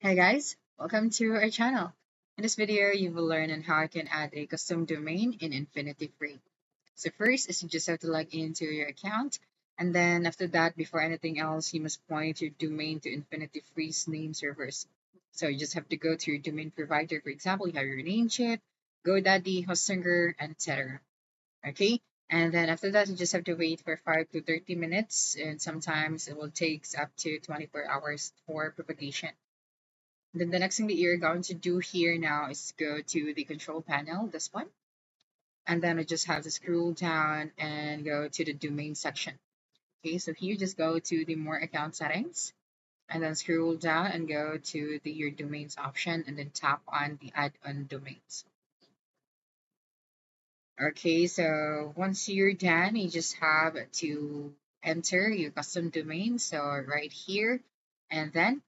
Hey guys, welcome to our channel. In this video, you will learn on how you can add a custom domain in InifinityFree. So first is you just have to log into your account, and then after that, before anything else, you must point your domain to InifinityFree's name servers. So you just have to go to your domain provider. For example, you have your Namecheap, GoDaddy, Hostinger, and etc. Okay, and then after that, you just have to wait for 5 to 30 minutes, and sometimes it will take up to 24 hours for propagation. Then the next thing that you're going to do here now is go to the control panel, this one, and then I just have to scroll down and go to the domain section. Okay, so here just go to the more account settings and then scroll down and go to the your domains option and then tap on the add on domains. Okay, so once you're done, you just have to enter your custom domain. So right here, and then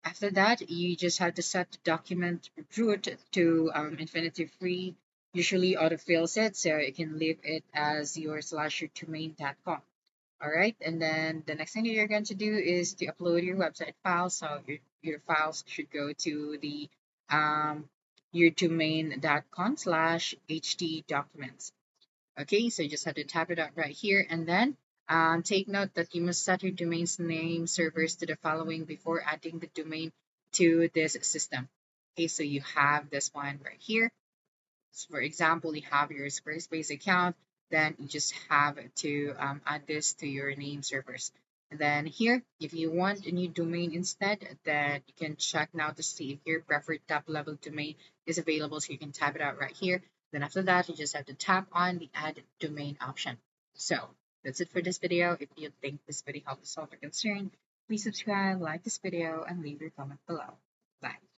after that, you just have to set the document root to Infinity Free. Usually autofills it, so you can leave it as your domain.com. All right, and then the next thing that you're going to do is to upload your website files. So your files should go to the um, your domain.com/ht documents. Okay, so you just have to tap it out right here and then take note that you must set your domain's name servers to the following before adding the domain to this system. Okay, so you have this one right here. So for example, you have your Squarespace account, then you just have to add this to your name servers. And then here, if you want a new domain instead, then you can check now to see if your preferred top level domain is available. So you can type it out right here. Then after that, you just have to tap on the add domain option. So that's it for this video. If you think this video helped solve your concern, please subscribe, like this video, and leave your comment below.